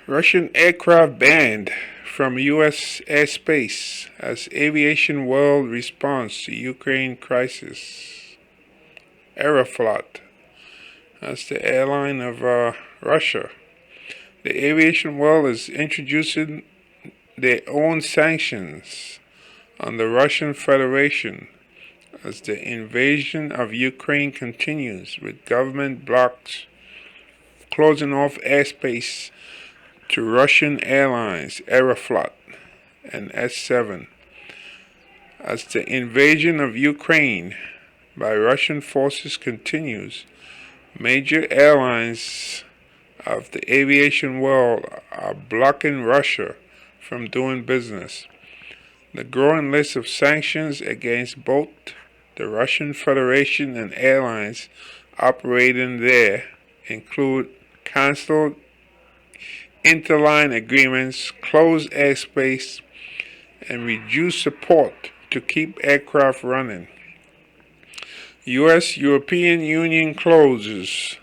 Russian aircraft banned from U.S. airspace as aviation world responds to Ukraine crisis. Aeroflot, that's the airline of Russia. The aviation world is introducing their own sanctions on the Russian Federation as the invasion of Ukraine continues, with government blocs closing off airspace to Russian airlines Aeroflot and S7. As the invasion of Ukraine by Russian forces continues, major airlines of the aviation world are blocking Russia from doing business. The growing list of sanctions against both the Russian Federation and airlines operating there include canceled interline agreements, closed airspace, and reduced support to keep aircraft running. U.S.-European Union closes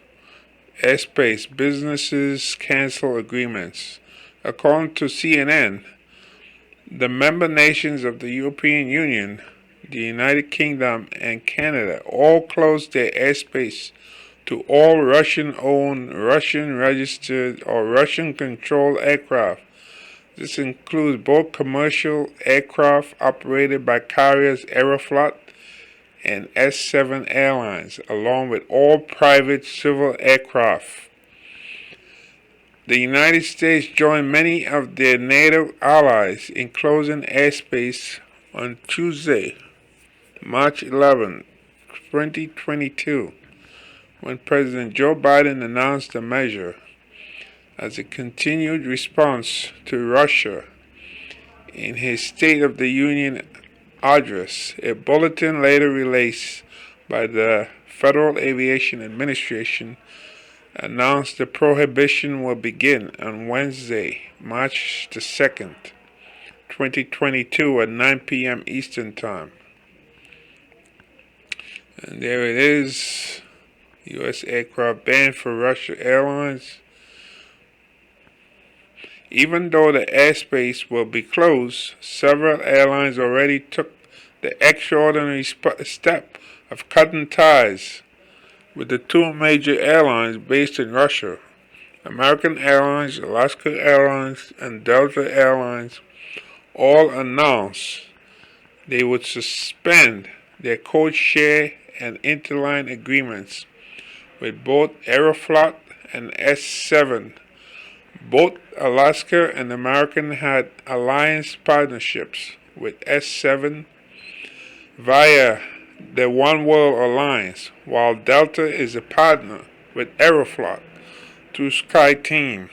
airspace, businesses cancel agreements. According to CNN, the member nations of the European Union, the United Kingdom, and Canada all closed their airspace to all Russian-owned, Russian-registered, or Russian-controlled aircraft. This includes both commercial aircraft operated by carriers Aeroflot and S7 airlines, along with all private civil aircraft. The United States joined many of their NATO allies in closing airspace on Tuesday, March 11, 2022. When President Joe Biden announced the measure as a continued response to Russia in his State of the Union address. A bulletin later released by the Federal Aviation Administration announced the prohibition will begin on Wednesday, March the 2nd, 2022 at 9 p.m. Eastern Time. And there it is. U.S. aircraft banned for Russia Airlines. Even though the airspace will be closed, several airlines already took the extraordinary step of cutting ties with the two major airlines based in Russia. American Airlines, Alaska Airlines, and Delta Airlines all announced they would suspend their code share and interline agreements with both Aeroflot and S7. Both Alaska and American had alliance partnerships with S7 via the One World Alliance, while Delta is a partner with Aeroflot through SkyTeam.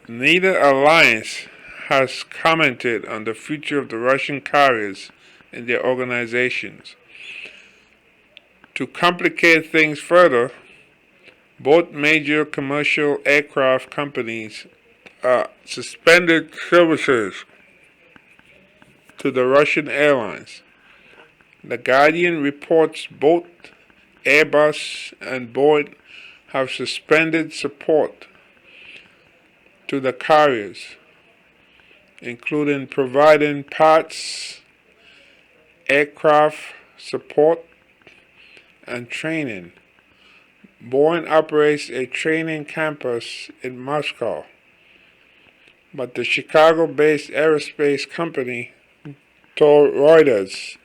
Neither alliance has commented on the future of the Russian carriers and their organizations. To complicate things further, both major commercial aircraft companies suspended services to the Russian airlines. The Guardian reports both Airbus and Boeing have suspended support to the carriers, including providing parts, aircraft support, and training. Boeing operates a training campus in Moscow, but the Chicago-based aerospace company told Reuters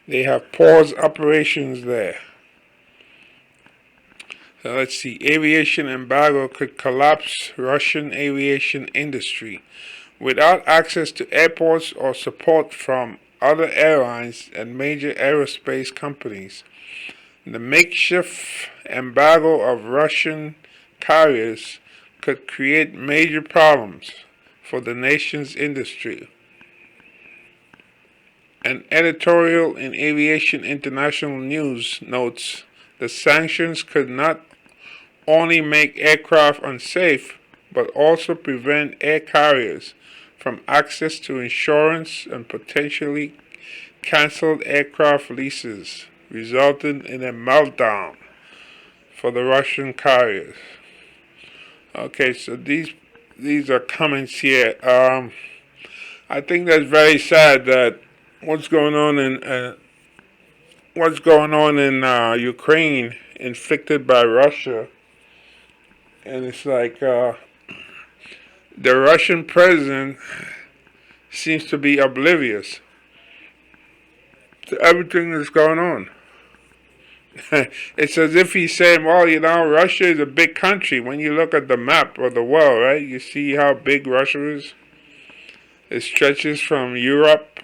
they have paused operations there. So let's see. Aviation embargo could collapse Russian aviation industry. Without access to airports or support from other airlines and major aerospace companies, the makeshift embargo of Russian carriers could create major problems for the nation's industry. An editorial in Aviation International News notes the sanctions could not only make aircraft unsafe, but also prevent air carriers from access to insurance and potentially canceled aircraft leases, resulting in a meltdown for the Russian carriers. Okay, so these these are comments here. I think that's very sad that what's going on in Ukraine, inflicted by Russia, and it's like the Russian president seems to be oblivious to everything that's going on. It's as if he's saying, well, Russia is a big country. When you look at the map of the world, right, you see how big Russia is. It stretches from Europe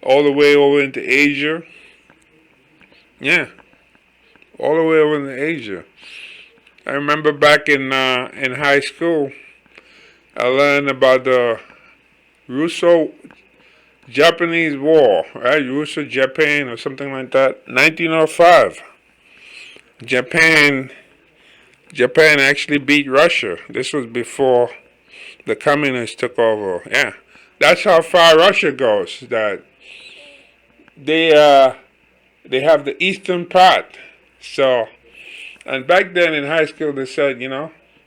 all the way over into Asia. Yeah, all the way over into Asia. I remember back in high school, I learned about the Russo-Japanese War, right? Russo-Japan or something like that. 1905. Japan actually beat Russia. This was before the communists took over. Yeah, that's how far Russia goes. That they have the eastern part. So, and back then in high school they said,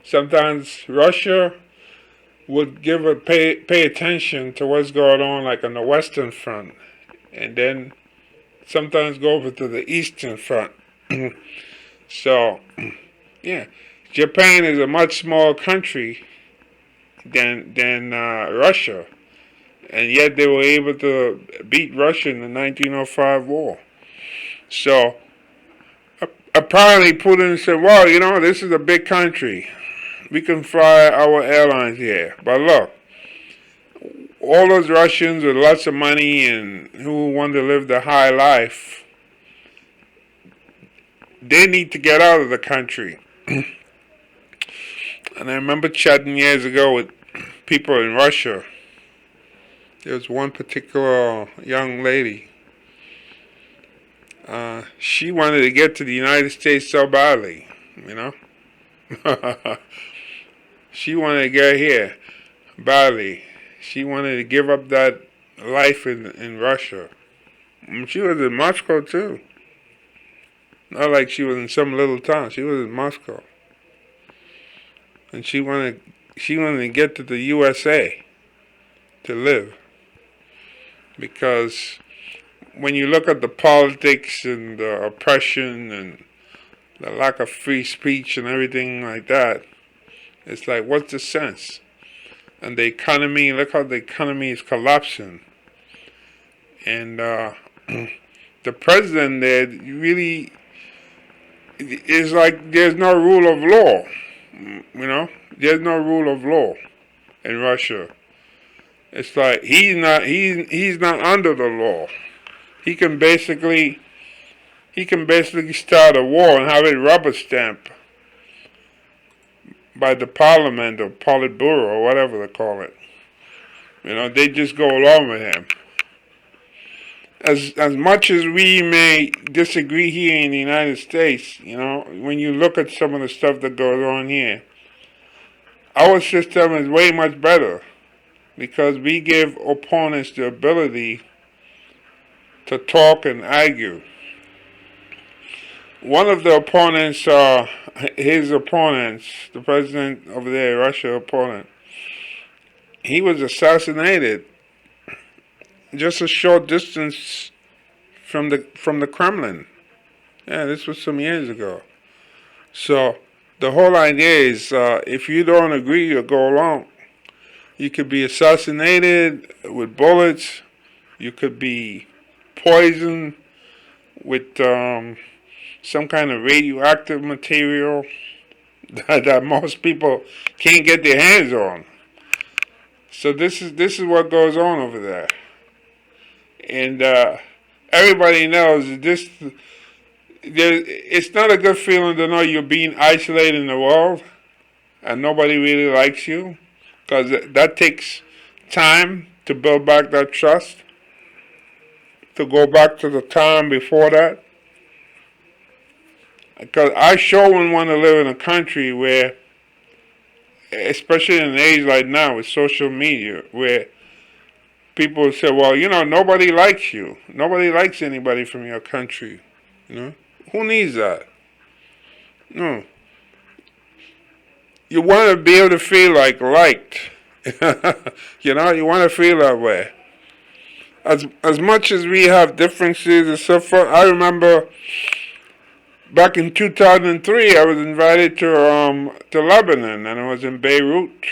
sometimes Russia would pay attention to what's going on like on the western front, and then sometimes go over to the eastern front. So, yeah, Japan is a much smaller country than Russia, and yet they were able to beat Russia in the 1905 war. So apparently Putin said, well, this is a big country. We can fly our airlines here. But look, all those Russians with lots of money and who want to live the high life, they need to get out of the country. And I remember chatting years ago with people in Russia. There was one particular young lady. She wanted to get to the United States so badly, She wanted to get here badly. She wanted to give up that life in Russia. And she was in Moscow too. Not like she was in some little town. She was in Moscow. And she wanted to get to the USA to live. Because when you look at the politics and the oppression and the lack of free speech and everything like that, it's like, what's the sense? And the economy, look how the economy is collapsing. And the president there really is like, there's no rule of law. There's no rule of law in Russia. It's like he's not under the law. He can basically start a war and have it rubber stamped by the parliament or Politburo or whatever they call it. They just go along with him. As much as we may disagree here in the United States, when you look at some of the stuff that goes on here, our system is way much better because we give opponents the ability to talk and argue. One of the opponents, his opponents, the president over there, Russia opponent, he was assassinated just a short distance from the Kremlin. Yeah, this was some years ago. So the whole idea is, if you don't agree or go along, you could be assassinated with bullets. You could be poisoned with some kind of radioactive material that most people can't get their hands on. So this is what goes on over there. And everybody knows this. It's not a good feeling to know you're being isolated in the world and nobody really likes you, because that takes time to build back that trust, to go back to the time before that. Because I sure wouldn't want to live in a country where, especially in an age like now with social media, where people say, well, nobody likes you. Nobody likes anybody from your country. Who needs that? No. you want to be able to feel like liked. You know, you want to feel that way. As much as we have differences and so forth, I remember back in 2003, I was invited to Lebanon, and I was in Beirut,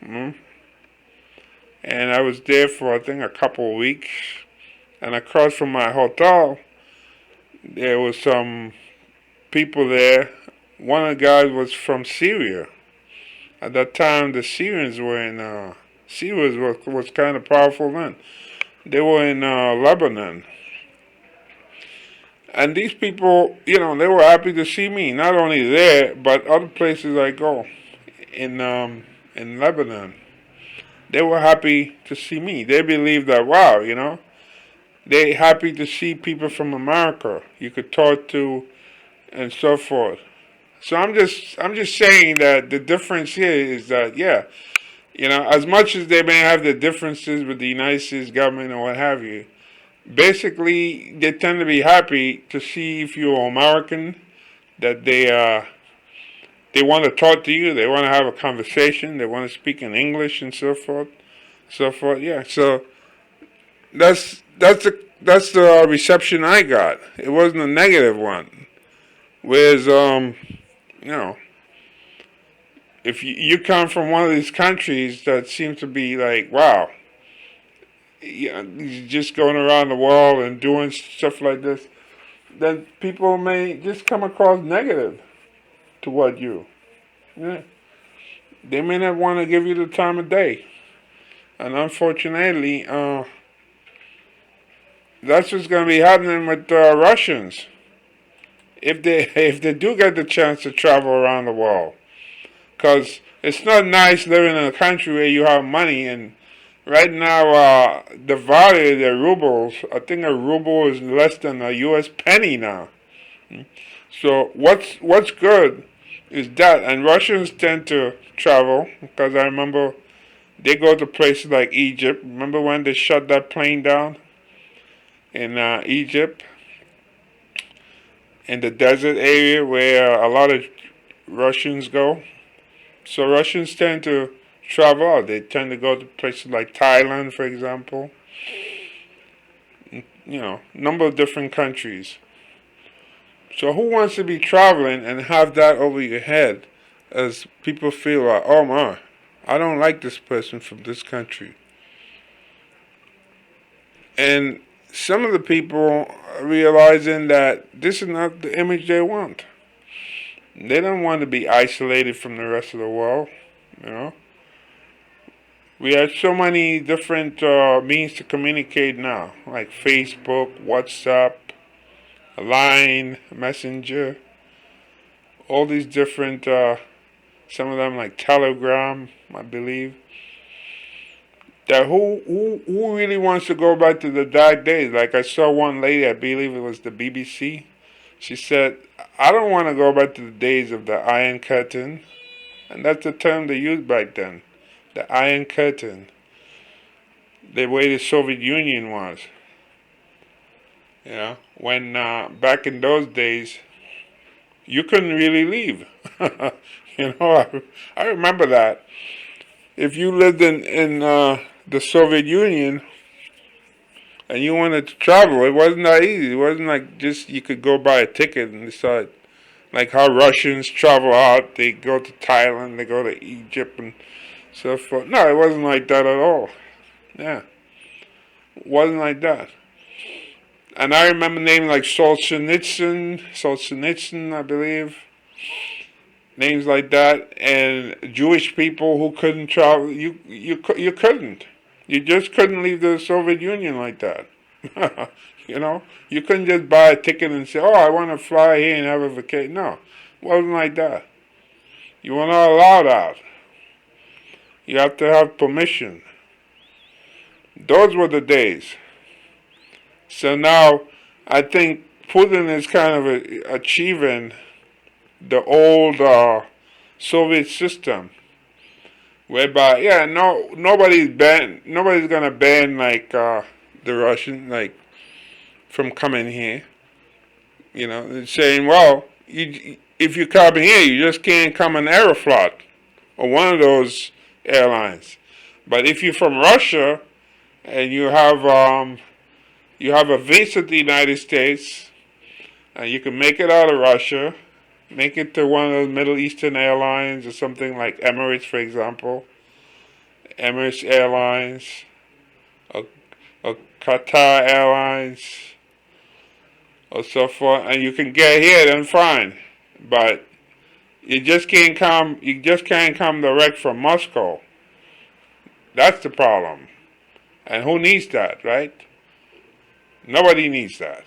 and I was there for I think a couple of weeks. And across from my hotel, there was some people there. One of the guys was from Syria. At that time, the Syrians were in Syria was kind of powerful then. They were in Lebanon. And these people, you know, they were happy to see me. Not only there, but other places I go in Lebanon. They were happy to see me. They believed that, wow, you know, they happy to see people from America you could talk to and so forth. So I'm just saying that the difference here is that, yeah, you know, as much as they may have the differences with the United States government or what have you, basically they tend to be happy to see if you're American, that they want to talk to you, they want to have a conversation, they want to speak in English and so forth, so forth. Yeah, so that's the reception I got. It wasn't a negative one. Whereas you know, if you come from one of these countries that seems to be like, wow, you know, just going around the world and doing stuff like this, then people may just come across negative toward you. Yeah. They may not want to give you the time of day. And unfortunately, that's what's going to be happening with Russians. If they do get the chance to travel around the world. Because it's not nice living in a country where you have money, and right now the value of the rubles, I think a ruble is less than a U.S. penny now. So what's good is that, and Russians tend to travel, because I remember they go to places like Egypt. Remember when they shut that plane down in Egypt? In the desert area where a lot of Russians go. So Russians tend to travel out. They tend to go to places like Thailand, for example. You know, number of different countries. So who wants to be traveling and have that over your head as people feel like, oh my, I don't like this person from this country. And some of the people are realizing that this is not the image they want. They don't want to be isolated from the rest of the world, you know. We have so many different means to communicate now, like Facebook, WhatsApp, Line, Messenger, all these different, some of them like Telegram, I believe. That who really wants to go back to the dark days? Like I saw one lady, I believe it was the BBC. She said, I don't want to go back to the days of the Iron Curtain. And that's the term they used back then. The Iron Curtain. The way the Soviet Union was. You know, when back in those days, you couldn't really leave. You know, I remember that. If you lived in the Soviet Union and you wanted to travel, it wasn't that easy. It wasn't like just you could go buy a ticket and decide. Like how Russians travel out, they go to Thailand, they go to Egypt and so forth. No, it wasn't like that at all. Yeah. It wasn't like that. And I remember names like Solzhenitsyn, I believe. Names like that, and Jewish people who couldn't travel. You couldn't. You just couldn't leave the Soviet Union like that. You know, you couldn't just buy a ticket and say, "Oh, I want to fly here and have a vacation." No, it wasn't like that. You were not allowed out. You have to have permission. Those were the days. So now, I think Putin is kind of achieving the old Soviet system, whereby nobody's gonna ban like the Russian like from coming here. You know, they're saying, well, if you come here, you just can't come on Aeroflot or one of those airlines. But if you're from Russia and you have a visa to the United States, and you can make it out of Russia, make it to one of those Middle Eastern airlines or something like Emirates, for example, Emirates Airlines, or, or Qatar Airlines, or so forth, and you can get here, then fine. But you just can't come. You just can't come direct from Moscow. That's the problem. And who needs that, right? Nobody needs that.